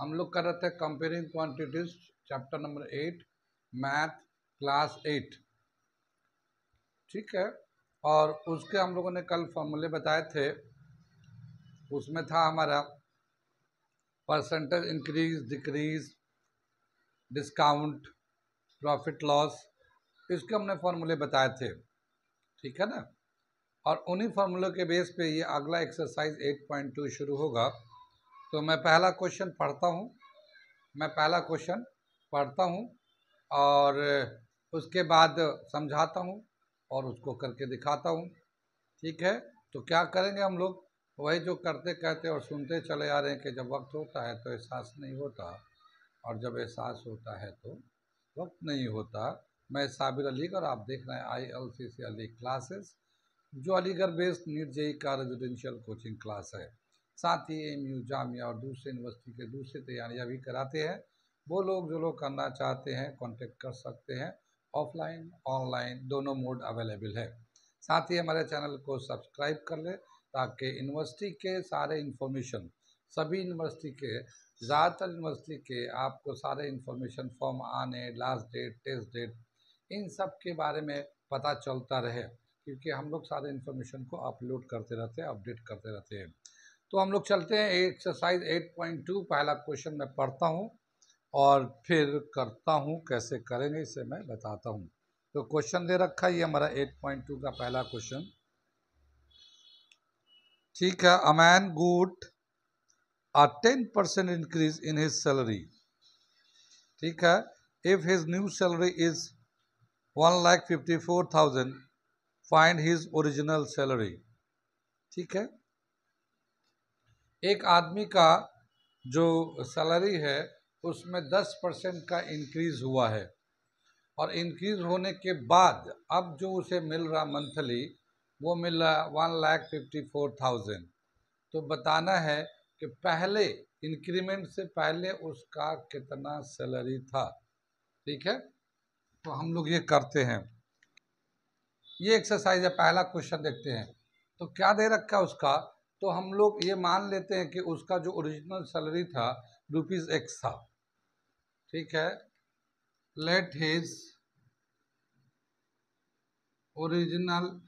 हम लोग कर रहे थे comparing quantities chapter number 8 math class 8, ठीक है। और उसके हम लोगों ने कल फॉर्मूले बताए थे। उसमें था हमारा percentage increase, decrease, discount, profit loss, इसके हमने फॉर्मूले बताए थे, ठीक है ना। और उन्हीं फॉर्मूलों के बेस पे ये अगला एक्सरसाइज 8.2 शुरू होगा। तो मैं पहला क्वेश्चन पढ़ता हूँ और उसके बाद समझाता हूँ और उसको करके दिखाता हूँ, ठीक है। तो क्या करेंगे हम लोग, वही जो करते कहते और सुनते चले आ रहे हैं कि जब वक्त होता है तो एहसास नहीं होता और जब एहसास होता है तो वक्त नहीं होता। मैं साबिर अली और आप देख रहे हैं ILCC अली क्लासेस, जो अलीगढ़ बेस्ड नीट जेई का रेजिडेंशियल कोचिंग क्लास है। साथ ही AMU, जामिया और दूसरे यूनिवर्सिटी के दूसरी तैयारियां भी कराते हैं। वो लोग जो लोग करना चाहते हैं कांटेक्ट कर सकते हैं। ऑफलाइन ऑनलाइन दोनों मोड अवेलेबल है। साथ ही हमारे चैनल को सब्सक्राइब कर ले ताकि यूनिवर्सिटी के सारे इन्फॉर्मेशन, सभी यूनिवर्सिटी के, ज़्यादातर यूनिवर्सिटी के आपको सारे इन्फॉर्मेशन, फॉर्म आने, लास्ट डेट, टेस्ट डेट, इन सब के बारे में पता चलता रहे, क्योंकि हम लोग सारे इन्फॉर्मेशन को अपलोड करते रहते हैं, अपडेट करते रहते हैं। तो हम लोग चलते हैं एक्सरसाइज 8.2। पहला क्वेश्चन मैं पढ़ता हूँ और फिर करता हूँ, कैसे करेंगे इसे मैं बताता हूँ। तो क्वेश्चन दे रखा है ये हमारा 8.2 का पहला क्वेश्चन, ठीक है। A man good a 10% increase in his salary, ठीक है। if his new salary is 1,54,000, find his original salary, ठीक है। एक आदमी का जो सैलरी है उसमें 10% का इंक्रीज हुआ है और इंक्रीज होने के बाद अब जो उसे मिल रहा मंथली वो मिल रहा 1,54,000। तो बताना है कि पहले इंक्रीमेंट से पहले उसका कितना सैलरी था, ठीक है। तो हम लोग ये करते हैं, ये एक्सरसाइज है। पहला क्वेश्चन देखते हैं तो क्या दे रखा है उसका। तो हम लोग ये मान लेते हैं कि उसका जो ओरिजिनल सैलरी था ₹X था, ठीक है। Late his original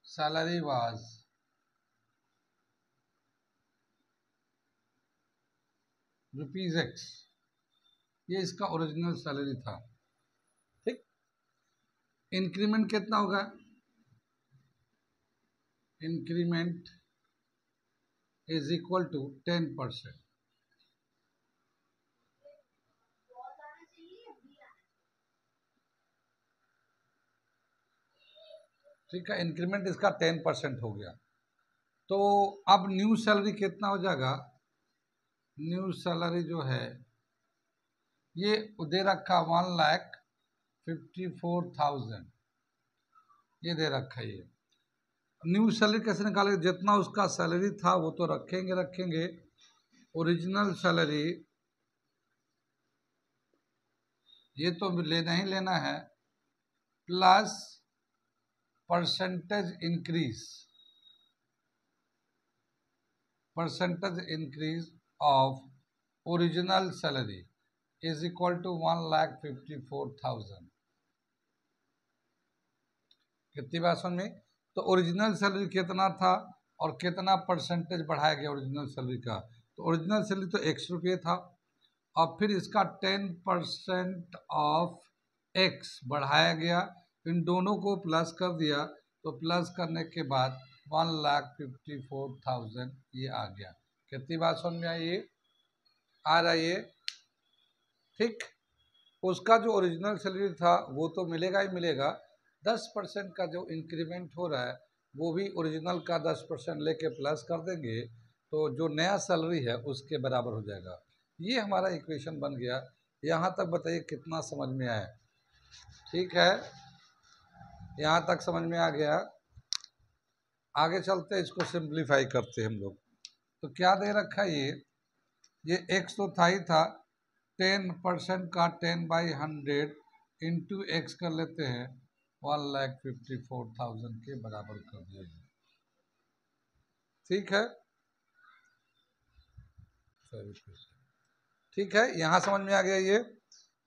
salary was ₹X, ये इसका ओरिजिनल सैलरी था, ठीक। इंक्रीमेंट कितना होगा, इंक्रीमेंट इज इक्वल टू 10%, ठीक है। इंक्रीमेंट इसका 10% हो गया। तो अब न्यू सैलरी कितना हो जाएगा, न्यू सैलरी जो है ये दे रखा 1,54,000, ये दे रखा है। ये न्यू सैलरी कैसे निकालेंगे, जितना उसका सैलरी था वो तो रखेंगे। ओरिजिनल सैलरी ये तो लेना ही लेना है, plus percentage increase of original salary is equal to 1,54,000। कितनी बात समझ में। तो ओरिजिनल सैलरी कितना था और कितना परसेंटेज बढ़ाया गया ओरिजिनल सैलरी का। तो ओरिजिनल सैलरी तो ₹X था और फिर इसका 10% ऑफ X बढ़ाया गया, इन दोनों को प्लस कर दिया। तो प्लस करने के बाद 1,54,000 ये आ गया। कितनी बात समझ में आई, ये आ रहा है ये, ठीक। उसका जो ओरिजिनल सैलरी था वो तो मिलेगा ही मिलेगा, 10% का जो इंक्रीमेंट हो रहा है वो भी ओरिजिनल का 10% लेके प्लस कर देंगे तो जो नया सैलरी है उसके बराबर हो जाएगा। ये हमारा इक्वेशन बन गया। यहाँ तक बताइए कितना समझ में आया, ठीक है। यहाँ तक समझ में आ गया। आगे चलते हैं, इसको सिंप्लीफाई करते हैं हम लोग। तो क्या दे रखा है ये X तो था ही था, 10% का 10/100 इंटू X कर लेते हैं, 1,54,000 के बराबर कर दिया, ठीक है। रुपीज़। ठीक है, यहाँ समझ में आ गया ये।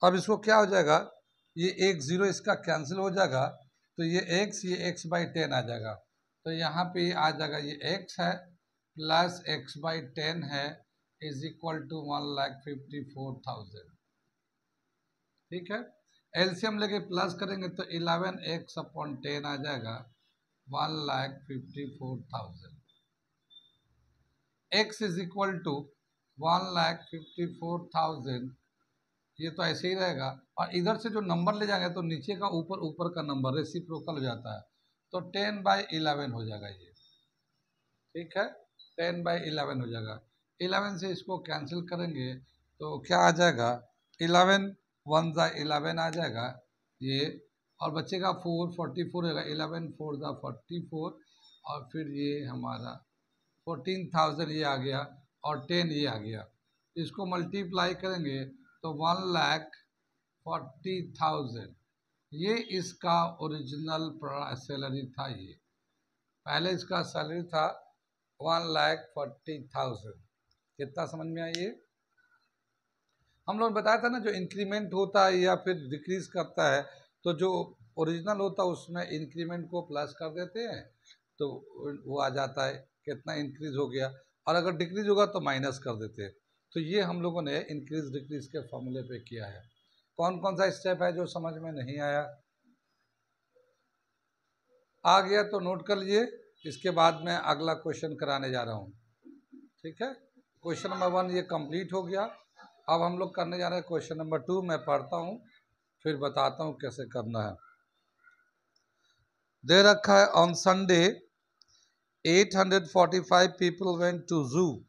अब इसको क्या हो जाएगा, ये एक ज़ीरो इसका कैंसिल हो जाएगा, तो ये x बाई 10 आ जाएगा। तो यहाँ पे आ जाएगा ये x है प्लस x बाई 10 है इज इक्वल टू 1,54,000। ठीक है, एलसीएम लेके प्लस करेंगे तो 11x अपॉन 10 आ जाएगा 1,54,000। x इज इक्वल टू 1,54,000, ये तो ऐसे ही रहेगा। और इधर से जो नंबर ले जाएंगे तो नीचे का ऊपर ऊपर का नंबर रेसिप्रोकल हो जाता है, तो 10/11 हो जाएगा ये। ठीक है, 10/11 हो जाएगा। 11 से इसको कैंसिल करेंगे तो क्या आ जाएगा, 11 1 ज़ा 11 आ जाएगा ये, और बचेगा 4 44 होगा, 11 4 ज़ा 44, और फिर ये हमारा 14,000 ये आ गया और 10 ये आ गया। इसको मल्टीप्लाई करेंगे तो 1,40,000 ये इसका ओरिजिनल सैलरी था। ये पहले इसका सैलरी था 1,40,000। कितना समझ में आई ये? हम लोग बताया था ना, जो इंक्रीमेंट होता है या फिर डिक्रीज करता है तो जो ओरिजिनल होता है उसमें इंक्रीमेंट को प्लस कर देते हैं तो वो आ जाता है कितना इंक्रीज हो गया, और अगर डिक्रीज होगा तो माइनस कर देते हैं। तो ये हम लोगों ने इंक्रीज डिक्रीज के फॉर्मूले पे किया है। कौन कौन सा स्टेप है जो समझ में नहीं आया? आ गया तो नोट कर लीजिए, इसके बाद मैं अगला क्वेश्चन कराने जा रहा हूँ। ठीक है, क्वेश्चन नंबर 1 ये कंप्लीट हो गया। अब हम लोग करने जा रहे हैं क्वेश्चन नंबर 2। मैं पढ़ता हूँ फिर बताता हूँ कैसे करना है। दे रखा है on Sunday 845 people went to zoo.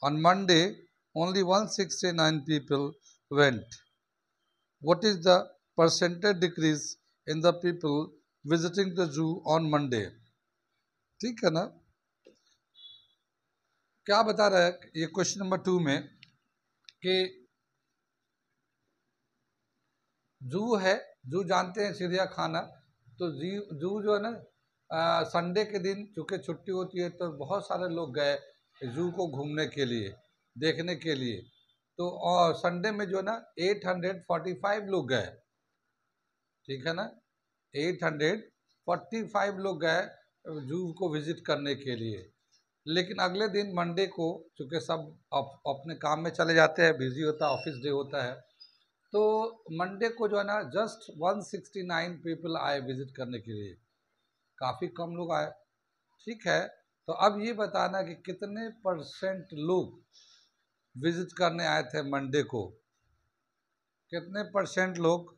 On Monday only 169 people went. What is the percentage decrease in the people visiting the zoo on Monday? ठीक है ना, क्या बता रहा है ये क्वेश्चन नंबर 2 में कि जू है, जू जानते हैं चिड़िया खाना, तो जू जो है ना संडे के दिन चूँकि छुट्टी होती है तो बहुत सारे लोग गए जू को घूमने के लिए, देखने के लिए। तो और संडे में जो है ना 845 लोग गए। ठीक है ना, 845 लोग गए जू को विजिट करने के लिए। लेकिन अगले दिन मंडे को चूँकि सब अपने काम में चले जाते हैं, बिजी होता है, ऑफिस डे होता है, तो मंडे को जो है ना जस्ट 169 पीपल आए विजिट करने के लिए, काफ़ी कम लोग आए। ठीक है, तो अब ये बताना कि कितने % लोग विजिट करने आए थे मंडे को, कितने % लोग।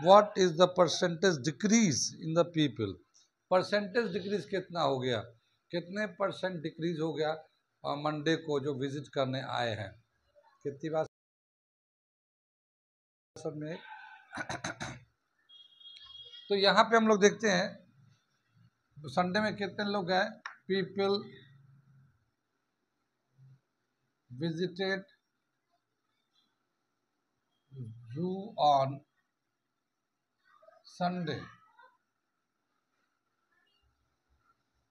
What is the percentage decrease in the people, percentage decrease कितना हो गया, कितने % डिक्रीज हो गया मंडे को जो विजिट करने आए हैं। कितनी बात सब में तो यहाँ पे हम लोग देखते हैं संडे में कितने लोग गए, पीपल विजिटेड जू ऑन संडे,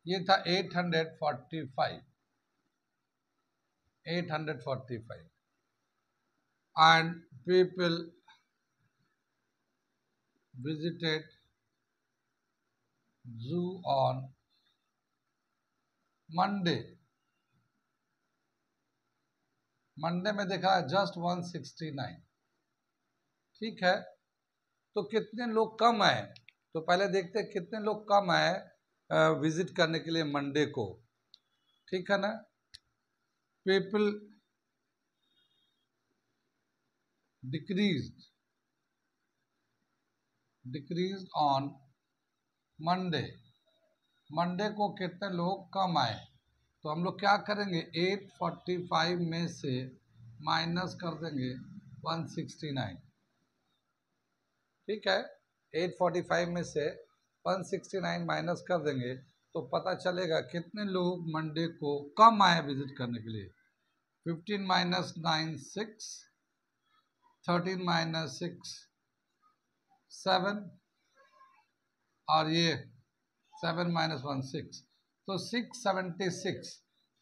ये था 845 and people visited zoo on Monday, Monday में देखा है जस्ट 169। ठीक है, तो कितने लोग कम आए, तो पहले देखते हैं कितने लोग कम आए विजिट करने के लिए मंडे को। ठीक है ना, people decrease on Monday, Monday को कितने लोग कम आए, तो हम लोग क्या करेंगे 845 में से माइनस कर देंगे 169। ठीक है, 845 में से 169 माइनस कर देंगे तो पता चलेगा कितने लोग मंडे को कम आए विजिट करने के लिए। 15 माइनस 9 6, 13 माइनस 6 7, और ये 7 माइनस 1 6, तो 676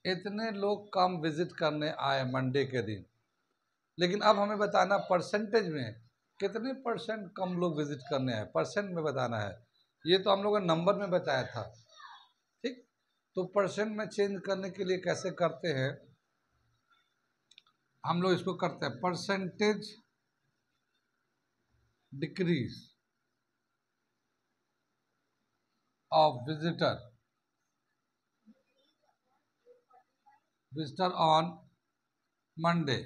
इतने लोग कम विजिट करने आए मंडे के दिन। लेकिन अब हमें बताना परसेंटेज में कितने परसेंट कम लोग विजिट करने आए, परसेंट में बताना है। ये तो हम लोगों ने नंबर में बताया था, ठीक। तो परसेंट में चेंज करने के लिए कैसे करते हैं हम लोग, इसको करते हैं percentage decrease of visitor on Monday.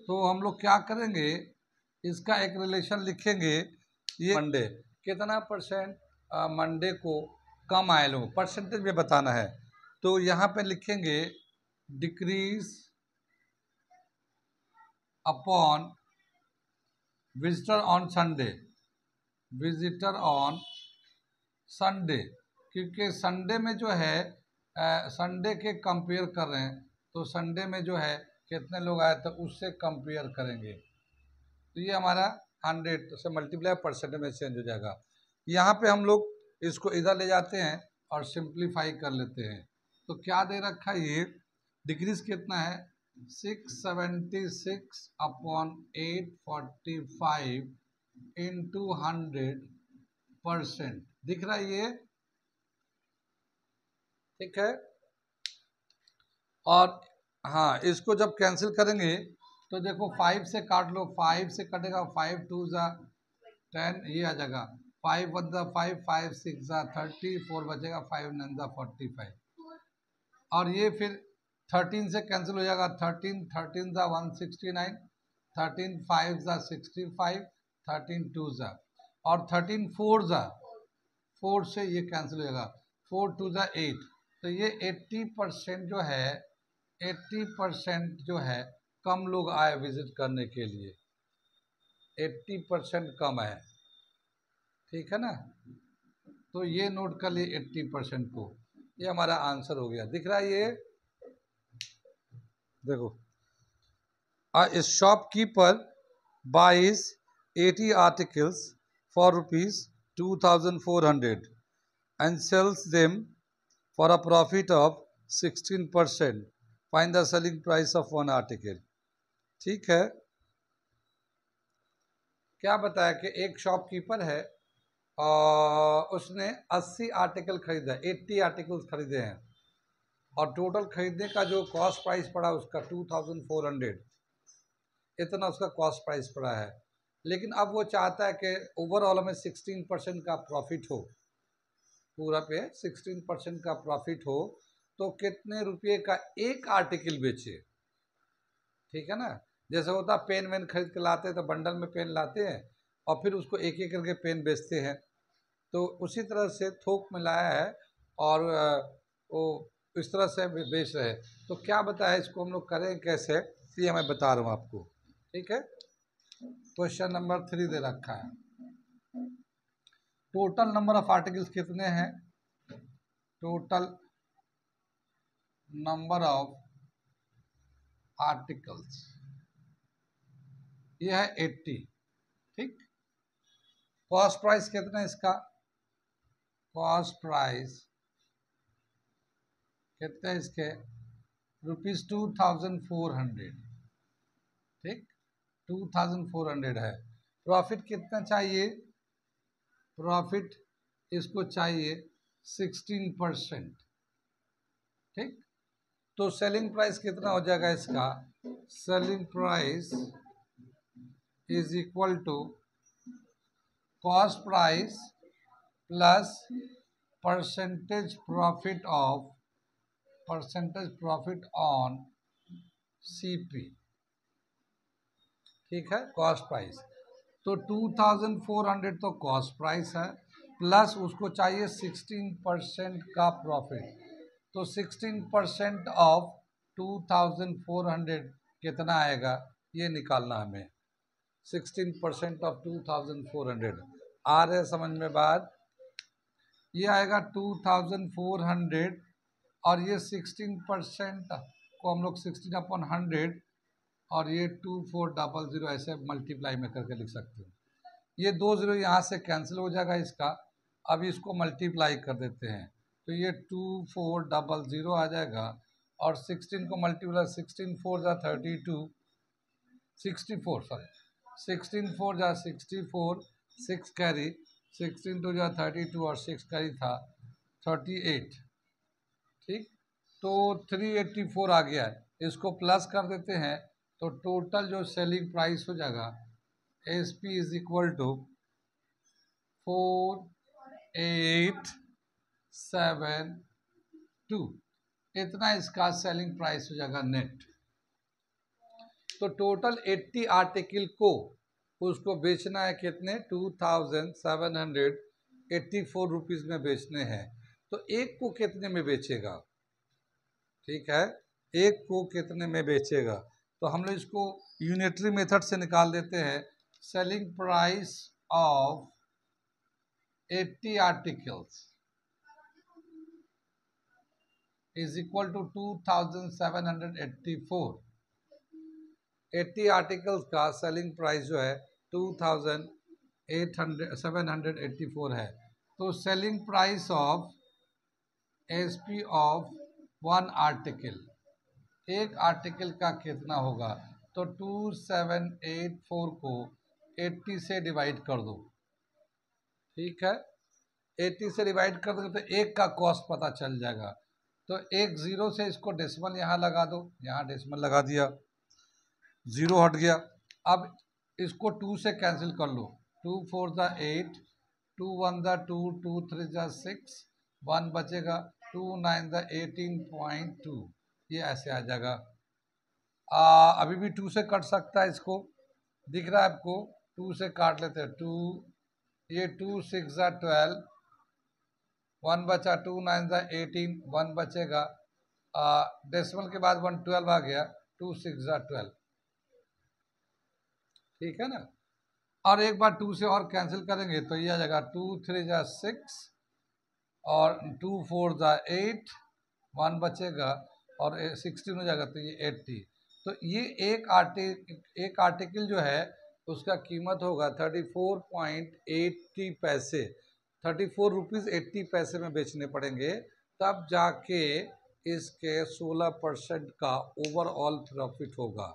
तो हम लोग क्या करेंगे, इसका एक रिलेशन लिखेंगे। ये मंडे कितना परसेंट मंडे को कम आए लोग, परसेंटेज में बताना है। तो यहाँ पे लिखेंगे decrease upon visitor on Sunday, visitor on Sunday, क्योंकि संडे में जो है संडे के कंपेयर कर रहे हैं, तो संडे में जो है कितने लोग आए तो उससे कंपेयर करेंगे। तो ये हमारा 100 से मल्टीप्लाई परसेंट में चेंज हो जाएगा। यहाँ पे हम लोग इसको इधर ले जाते हैं और सिंप्लीफाई कर लेते हैं। तो क्या दे रखा है, ये डिक्रीज कितना है 676 अपॉन 845 इंटू 100% दिख रहा है ये, ठीक है। और हाँ, इसको जब कैंसिल करेंगे तो देखो 5 से काट लो, 5 से कटेगा 5 2 जा 10, ये आ जाएगा 5 1 जा 5 5 6 जा 30, 4 बचेगा 5 9 जा 45। और ये फिर 13 से कैंसिल हो जाएगा, 13 13 जा 169, 13 5 जा 65, 13 2 जा, और 13 4 जा 4 से ये कैंसिल हो जाएगा, 4 2 जा 8। तो ये 80% जो है, 80% जो है कम लोग आए विजिट करने के लिए, 80% कम है, ठीक है ना। तो ये नोट कर लिए 80% को, ये हमारा आंसर हो गया। दिख रहा है ये, देखो a shopkeeper buys 80 articles for ₹2400 and sells them for a profit of 16%. Find the selling price of one article. ठीक है, क्या बताया कि एक शॉपकीपर है और उसने 80 आर्टिकल खरीदा, 80 आर्टिकल्स खरीदे हैं, और टोटल खरीदने का जो कॉस्ट प्राइस पड़ा उसका 2400, इतना उसका कॉस्ट प्राइस पड़ा है। लेकिन अब वो चाहता है कि ओवरऑल में 16% का प्रॉफिट हो, पूरा पे 16% का प्रॉफिट हो, तो कितने रुपये का एक आर्टिकल बेचे, ठीक है ना। जैसे होता पेन वेन खरीद के लाते हैं तो बंडल में पेन लाते हैं और फिर उसको एक एक करके पेन बेचते हैं, तो उसी तरह से थोक में लाया है और वो इस तरह से बेच रहे हैं। तो क्या बताया, इसको हम लोग करें कैसे, ये मैं बता रहा हूँ आपको, ठीक है। क्वेश्चन नंबर 3 दे रखा है, टोटल नंबर ऑफ आर्टिकल्स कितने हैं, टोटल नंबर ऑफ आर्टिकल्स ये है 80, ठीक। कॉस्ट प्राइस कितना है इसका, कॉस्ट प्राइस कितने हैं इसके ₹2400, ठीक, 2400 है। प्रॉफिट कितना चाहिए, प्रॉफिट इसको चाहिए 16%, ठीक। तो सेलिंग प्राइस कितना हो जाएगा इसका, selling price is equal to cost price plus percentage profit on CP, ठीक है, कॉस्ट प्राइस। तो 2400 तो कॉस्ट प्राइस है, प्लस उसको चाहिए 16% का प्रॉफिट, तो 16% ऑफ 2400 कितना आएगा ये निकालना हमें। 16% ऑफ 2400 आ रहे समझ में बात, ये आएगा 2400 और ये 16% को हम लोग 16/100 और ये 2400 ऐसे मल्टीप्लाई में करके लिख सकते हैं। ये 2 0 यहाँ से कैंसिल हो जाएगा इसका, अब इसको मल्टीप्लाई कर देते हैं, तो ये 2400 आ जाएगा, और 16 को मल्टीप्लाई 16 4 जा 32, 64 सॉरी 16 4 जा 64, 6 कैरी, 16 2 जा 32 और 6 कैरी था 38। ठीक, तो 384 आ गया है, इसको प्लस कर देते हैं तो टोटल जो सेलिंग प्राइस हो जाएगा S P is equal to 4872, इतना इसका सेलिंग प्राइस हो जाएगा नेट। तो टोटल 80 आर्टिकल को उसको बेचना है कितने 2784 रुपीज़ में बेचने हैं। तो एक को कितने में बेचेगा, ठीक है, एक को कितने में बेचेगा, तो हम लोग इसको यूनिटरी मेथड से निकाल देते हैं। Selling price of 80 articles is equal to 2784। 80 articles का सेलिंग प्राइस जो है 2784 है। तो selling price of SP of one article, एक आर्टिकल का कितना होगा, तो 2784 को 80 से डिवाइड कर दो, ठीक है, 80 से डिवाइड कर दो तो एक का कॉस्ट पता चल जाएगा। तो एक जीरो से इसको डेसिमल यहाँ लगा दो, यहाँ डेसिमल लगा दिया, जीरो हट गया। अब इसको 2 से कैंसिल कर लो, 2 4 ज़ा 8, 2 1 ज़ा 2, 2 3 ज़ा 6, 1 बचेगा, 2 9 ज़ा 18.2, ये ऐसे आ जाएगा। अभी भी 2 से कट सकता है, इसको दिख रहा है आपको, 2 से काट लेते हैं, 2 ये 2 6 ज़ा 12, 1 बचा, 2 9 ज़ा 18, 1 बचेगा, डेसिमल के बाद 1 12 आ गया, 2 6 ज़ा 12, ठीक है ना। और एक बार 2 से और कैंसिल करेंगे तो ये आ जाएगा 2 3 ज़ा 6 और 2 4 ज़ा 8, 1 बचेगा और 16 हो जाएगा, तो ये 80। तो ये एक आर्टिकल जो है उसका कीमत होगा 34.80 पैसे, 34 रुपीज़ 80 पैसे में बेचने पड़ेंगे, तब जाके इसके 16% का ओवरऑल प्रॉफिट होगा।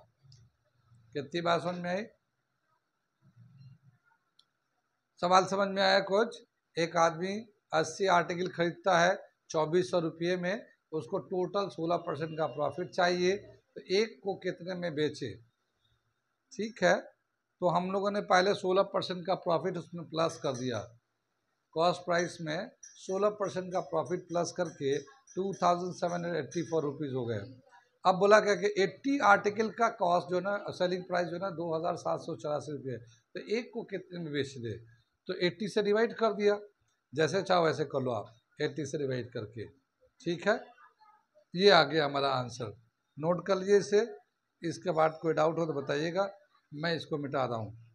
कितनी बात समझ में आई, सवाल समझ में आया कुछ। एक आदमी 80 आर्टिकल खरीदता है 2400 रुपये में, उसको टोटल 16% का प्रॉफिट चाहिए, तो एक को कितने में बेचे, ठीक है। तो हम लोगों ने पहले 16% का प्रॉफिट उसमें प्लस कर दिया, कॉस्ट प्राइस में 16% का प्रॉफिट प्लस करके 2784 रुपीज़ हो गए। अब बोला क्या कि 80 आर्टिकल का कॉस्ट जो ना, सेलिंग प्राइस जो ना 2784 रुपये, तो एक को कितने में बेच दे, तो 80 से डिवाइड कर दिया, जैसे चाहो वैसे कर लो आप, 80 से डिवाइड करके, ठीक है। ये आ गया हमारा आंसर, नोट कर लीजिए इसे। इसके बाद कोई डाउट हो तो बताइएगा, मैं इसको मिटा रहा हूँ।